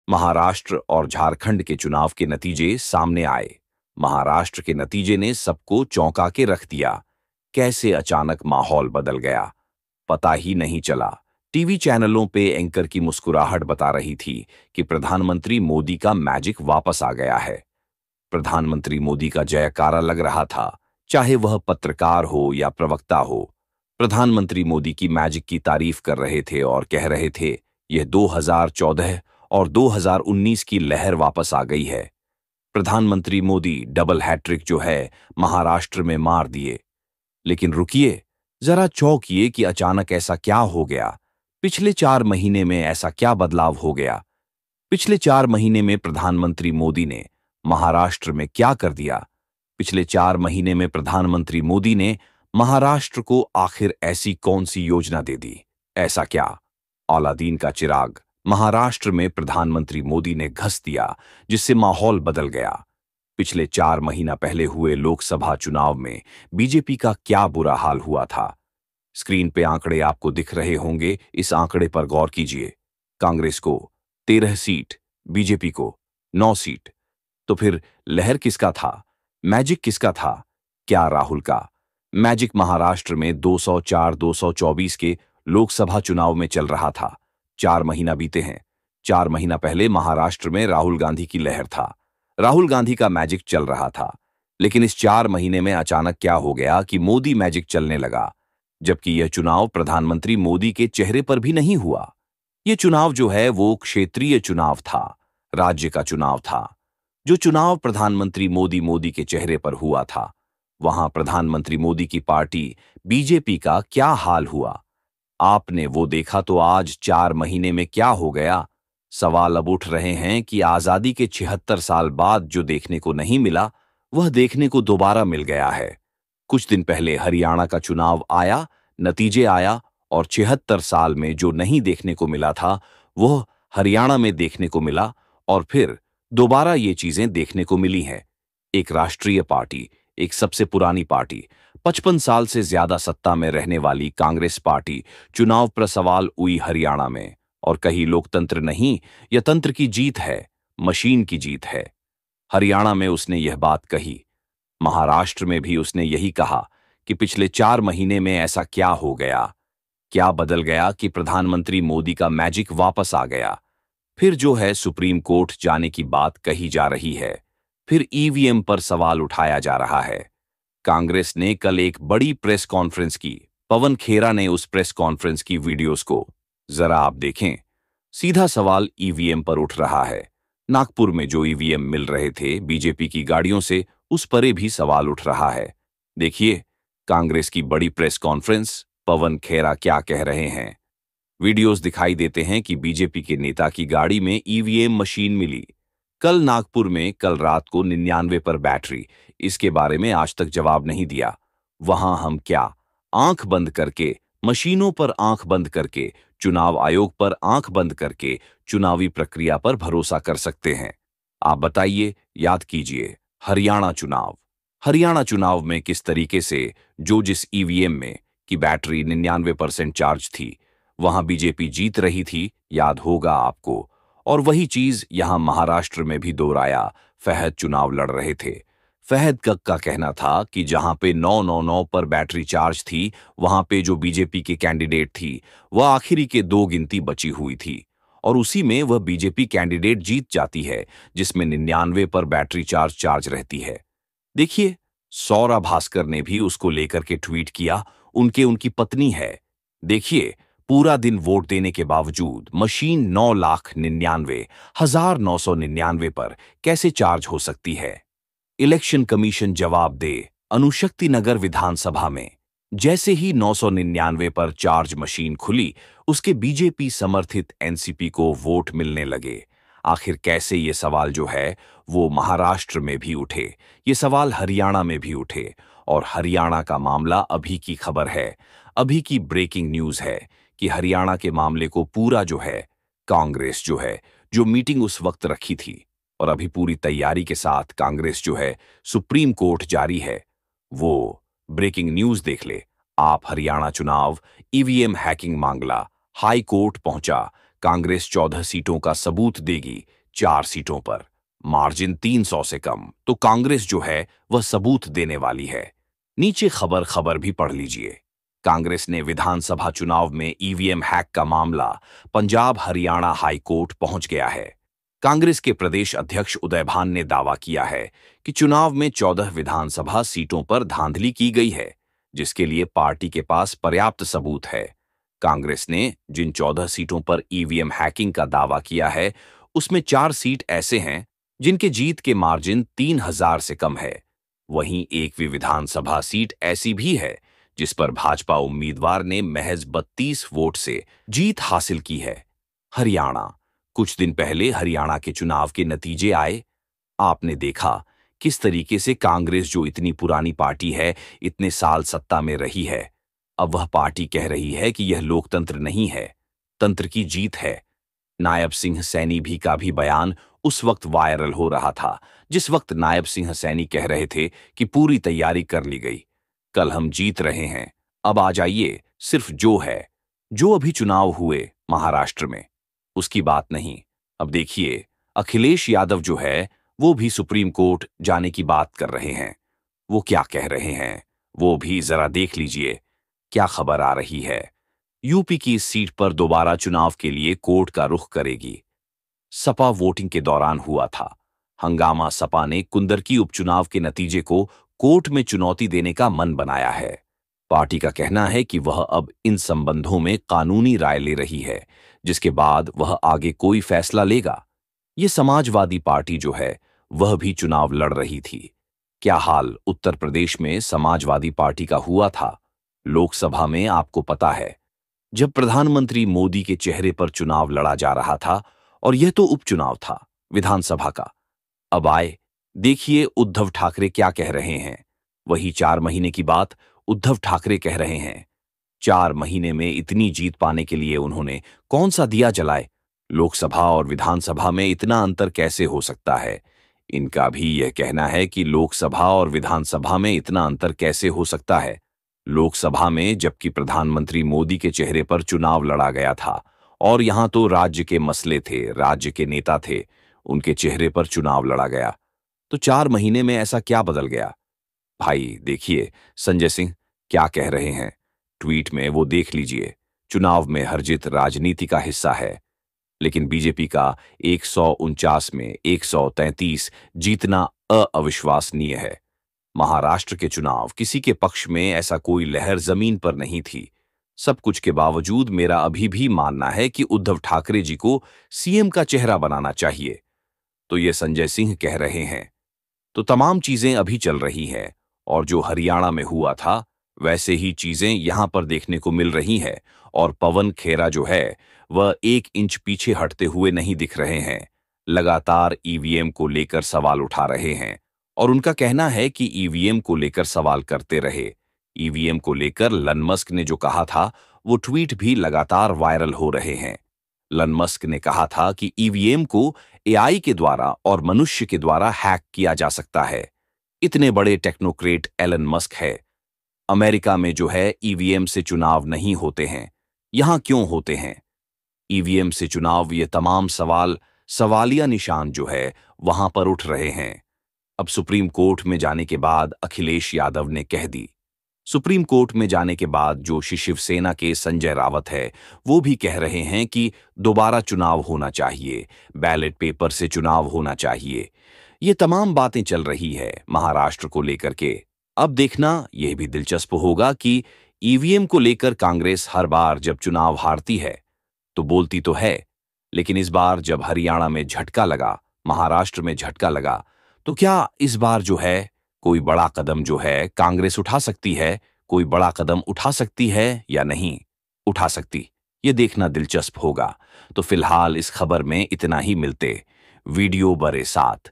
महाराष्ट्र और झारखंड के चुनाव के नतीजे सामने आए। महाराष्ट्र के नतीजे ने सबको चौंका के रख दिया। कैसे अचानक माहौल बदल गया, पता ही नहीं चला। टीवी चैनलों पे एंकर की मुस्कुराहट बता रही थी कि प्रधानमंत्री मोदी का मैजिक वापस आ गया है। प्रधानमंत्री मोदी का जयकारा लग रहा था, चाहे वह पत्रकार हो या प्रवक्ता हो। प्रधानमंत्री मोदी की मैजिक की तारीफ कर रहे थे और कह रहे थे, यह 2014 और 2019 की लहर वापस आ गई है। प्रधानमंत्री मोदी डबल हैट्रिक जो है महाराष्ट्र में मार दिए। लेकिन रुकिए, जरा चौंकिए कि अचानक ऐसा क्या हो गया। पिछले 4 महीने में ऐसा क्या बदलाव हो गया? पिछले 4 महीने में प्रधानमंत्री मोदी ने महाराष्ट्र में क्या कर दिया? पिछले 4 महीने में प्रधानमंत्री मोदी ने महाराष्ट्र को आखिर ऐसी कौन सी योजना दे दी? ऐसा क्या अलादीन का चिराग महाराष्ट्र में प्रधानमंत्री मोदी ने घस दिया, जिससे माहौल बदल गया? पिछले 4 महीना पहले हुए लोकसभा चुनाव में बीजेपी का क्या बुरा हाल हुआ था? स्क्रीन पे आंकड़े आपको दिख रहे होंगे, इस आंकड़े पर गौर कीजिए। कांग्रेस को 13 सीट, बीजेपी को 9 सीट। तो फिर लहर किसका था? मैजिक किसका था? क्या राहुल का? मैजिक महाराष्ट्र में 204-224 के लोकसभा चुनाव में चल रहा था। 4 महीना बीते हैं। 4 महीना पहले महाराष्ट्र में राहुल गांधी की लहर था। राहुल गांधी का मैजिक चल रहा था। लेकिन इस 4 महीने में अचानक क्या हो गया कि मोदी मैजिक चलने लगा? जबकि यह चुनाव प्रधानमंत्री मोदी के चेहरे पर भी नहीं हुआ। यह चुनाव जो है वो क्षेत्रीय चुनाव था, राज्य का चुनाव था। जो चुनाव प्रधानमंत्री मोदी के चेहरे पर हुआ था, वहां प्रधानमंत्री मोदी की पार्टी बीजेपी का क्या हाल हुआ? आपने वो देखा तो आज 4 महीने में क्या हो गया? सवाल अब उठ रहे हैं कि आजादी के 76 साल बाद जो देखने को नहीं मिला, वह देखने को दोबारा मिल गया है। कुछ दिन पहले हरियाणा का चुनाव आया, नतीजे आया और 76 साल में जो नहीं देखने को मिला था, वह हरियाणा में देखने को मिला और फिर दोबारा ये चीजें देखने को मिली हैं। एक राष्ट्रीय पार्टी, एक सबसे पुरानी पार्टी, 55 साल से ज्यादा सत्ता में रहने वाली कांग्रेस पार्टी चुनाव पर सवाल हुई हरियाणा में। और कहीं लोकतंत्र नहीं, यह तंत्र की जीत है, मशीन की जीत है। हरियाणा में उसने यह बात कही। महाराष्ट्र में भी उसने यही कहा कि पिछले 4 महीने में ऐसा क्या हो गया, क्या बदल गया कि प्रधानमंत्री मोदी का मैजिक वापस आ गया। फिर जो है सुप्रीम कोर्ट जाने की बात कही जा रही है। फिर ईवीएम पर सवाल उठाया जा रहा है। कांग्रेस ने कल एक बड़ी प्रेस कॉन्फ्रेंस की। पवन खेरा ने उस प्रेस कॉन्फ्रेंस की वीडियोस को जरा आप देखें। सीधा सवाल ईवीएम पर उठ रहा है। नागपुर में जो ईवीएम मिल रहे थे बीजेपी की गाड़ियों से, उस पर भी सवाल उठ रहा है। देखिए कांग्रेस की बड़ी प्रेस कॉन्फ्रेंस, पवन खेरा क्या कह रहे हैं। वीडियोस दिखाई देते हैं कि बीजेपी के नेता की गाड़ी में ईवीएम मशीन मिली। कल नागपुर में कल रात को 99 पर बैटरी, इसके बारे में आज तक जवाब नहीं दिया। वहां हम क्या आंख बंद करके, मशीनों पर आंख बंद करके, चुनाव आयोग पर आंख बंद करके चुनावी प्रक्रिया पर भरोसा कर सकते हैं? आप बताइए, याद कीजिए हरियाणा चुनाव। हरियाणा चुनाव में किस तरीके से जो जिस ईवीएम में की बैटरी 99% चार्ज थी, वहां बीजेपी जीत रही थी, याद होगा आपको। और वही चीज यहां महाराष्ट्र में भी दोहराया। फहद चुनाव लड़ रहे थे। फहद का कहना था कि जहां पे 999 पर बैटरी चार्ज थी, वहां पे जो बीजेपी के कैंडिडेट थी, वह आखिरी के 2 गिनती बची हुई थी और उसी में वह बीजेपी कैंडिडेट जीत जाती है, जिसमें 99 पर बैटरी चार्ज रहती है। देखिए, सौरा भास्कर ने भी उसको लेकर के ट्वीट किया। उनकी पत्नी है। देखिए, पूरा दिन वोट देने के बावजूद मशीन 9,99,999 पर कैसे चार्ज हो सकती है? इलेक्शन कमीशन जवाब दे। अनुशक्ति नगर विधानसभा में जैसे ही 999 पर चार्ज मशीन खुली, उसके बीजेपी समर्थित एनसीपी को वोट मिलने लगे। आखिर कैसे ये सवाल जो है वो महाराष्ट्र में भी उठे, ये सवाल हरियाणा में भी उठे। और हरियाणा का मामला अभी की खबर है, अभी की ब्रेकिंग न्यूज है कि हरियाणा के मामले को पूरा जो है कांग्रेस जो है, जो मीटिंग उस वक्त रखी थी और अभी पूरी तैयारी के साथ कांग्रेस जो है सुप्रीम कोर्ट जारी है, वो ब्रेकिंग न्यूज देख ले आप। हरियाणा चुनाव ईवीएम हैकिंग मामला हाई कोर्ट पहुंचा। कांग्रेस 14 सीटों का सबूत देगी 4 सीटों पर, मार्जिन 300 से कम, तो कांग्रेस जो है वह सबूत देने वाली है। नीचे खबर भी पढ़ लीजिए। कांग्रेस ने विधानसभा चुनाव में ईवीएम हैक का मामला पंजाब हरियाणा हाई कोर्ट पहुंच गया है। कांग्रेस के प्रदेश अध्यक्ष उदय भान ने दावा किया है कि चुनाव में 14 विधानसभा सीटों पर धांधली की गई है, जिसके लिए पार्टी के पास पर्याप्त सबूत है। कांग्रेस ने जिन 14 सीटों पर ईवीएम हैकिंग का दावा किया है, उसमें 4 सीट ऐसे हैं जिनके जीत के मार्जिन 3000 से कम है। वहीं एक विधानसभा सीट ऐसी भी है जिस पर भाजपा उम्मीदवार ने महज 32 वोट से जीत हासिल की है। हरियाणा। कुछ दिन पहले हरियाणा के चुनाव के नतीजे आए। आपने देखा किस तरीके से कांग्रेस, जो इतनी पुरानी पार्टी है, इतने साल सत्ता में रही है, अब वह पार्टी कह रही है कि यह लोकतंत्र नहीं है, तंत्र की जीत है। नायब सिंह सैनी का भी बयान उस वक्त वायरल हो रहा था जिस वक्त नायब सिंह सैनी कह रहे थे कि पूरी तैयारी कर ली गई, कल हम जीत रहे हैं, अब आ जाइए, सिर्फ जो अभी चुनाव हुए महाराष्ट्र में, उसकी बात नहीं। अब देखिए, अखिलेश यादव जो है वो भी सुप्रीम कोर्ट जाने की बात कर रहे हैं। वो क्या कह रहे हैं वो भी जरा देख लीजिए। क्या खबर आ रही है? यूपी की इस सीट पर दोबारा चुनाव के लिए कोर्ट का रुख करेगी। सपा वोटिंग के दौरान हुआ था हंगामा। सपा ने कुंदरकी उपचुनाव के नतीजे को कोर्ट में चुनौती देने का मन बनाया है। पार्टी का कहना है कि वह अब इन संबंधों में कानूनी राय ले रही है, जिसके बाद वह आगे कोई फैसला लेगा। ये समाजवादी पार्टी जो है वह भी चुनाव लड़ रही थी। क्या हाल उत्तर प्रदेश में समाजवादी पार्टी का हुआ था? लोकसभा में आपको पता है, जब प्रधानमंत्री मोदी के चेहरे पर चुनाव लड़ा जा रहा था, और यह तो उपचुनाव था विधानसभा का। अब आए, देखिए उद्धव ठाकरे क्या कह रहे हैं। वही 4 महीने की बात उद्धव ठाकरे कह रहे हैं। 4 महीने में इतनी जीत पाने के लिए उन्होंने कौन सा दिया जलाए? लोकसभा और विधानसभा में इतना अंतर कैसे हो सकता है? इनका भी यह कहना है कि लोकसभा और विधानसभा में इतना अंतर कैसे हो सकता है। लोकसभा में जबकि प्रधानमंत्री मोदी के चेहरे पर चुनाव लड़ा गया था, और यहां तो राज्य के मसले थे, राज्य के नेता थे, उनके चेहरे पर चुनाव लड़ा गया, तो 4 महीने में ऐसा क्या बदल गया? भाई देखिए, संजय सिंह क्या कह रहे हैं ट्वीट में, वो देख लीजिए। चुनाव में हर जीत राजनीति का हिस्सा है, लेकिन बीजेपी का 149 में 133 जीतना अविश्वसनीय है। महाराष्ट्र के चुनाव किसी के पक्ष में ऐसा कोई लहर जमीन पर नहीं थी। सब कुछ के बावजूद मेरा अभी भी मानना है कि उद्धव ठाकरे जी को सीएम का चेहरा बनाना चाहिए। तो ये संजय सिंह कह रहे हैं। तो तमाम चीजें अभी चल रही हैं, और जो हरियाणा में हुआ था वैसे ही चीजें यहां पर देखने को मिल रही हैं। और पवन खेरा जो है वह 1 इंच पीछे हटते हुए नहीं दिख रहे हैं। लगातार ईवीएम को लेकर सवाल उठा रहे हैं, और उनका कहना है कि ईवीएम को लेकर सवाल करते रहे। ईवीएम को लेकर लन मस्क ने जो कहा था, वो ट्वीट भी लगातार वायरल हो रहे हैं। लन मस्क ने कहा था कि ईवीएम को एआई के द्वारा और मनुष्य के द्वारा हैक किया जा सकता है। इतने बड़े टेक्नोक्रेट एलन मस्क है। अमेरिका में जो है ईवीएम से चुनाव नहीं होते हैं, यहां क्यों होते हैं? ईवीएम से चुनाव, ये तमाम सवालिया निशान जो है वहां पर उठ रहे हैं। अब सुप्रीम कोर्ट में जाने के बाद अखिलेश यादव ने कह दी। सुप्रीम कोर्ट में जाने के बाद जो शिवसेना के संजय रावत है वो भी कह रहे हैं कि दोबारा चुनाव होना चाहिए, बैलेट पेपर से चुनाव होना चाहिए। ये तमाम बातें चल रही है महाराष्ट्र को लेकर के। अब देखना यह भी दिलचस्प होगा कि ईवीएम को लेकर कांग्रेस हर बार जब चुनाव हारती है तो बोलती तो है, लेकिन इस बार जब हरियाणा में झटका लगा, महाराष्ट्र में झटका लगा, तो क्या इस बार जो है कोई बड़ा कदम जो है कांग्रेस उठा सकती है? कोई बड़ा कदम उठा सकती है या नहीं उठा सकती, ये देखना दिलचस्प होगा। तो फिलहाल इस खबर में इतना ही। मिलते वीडियो बरे साथ।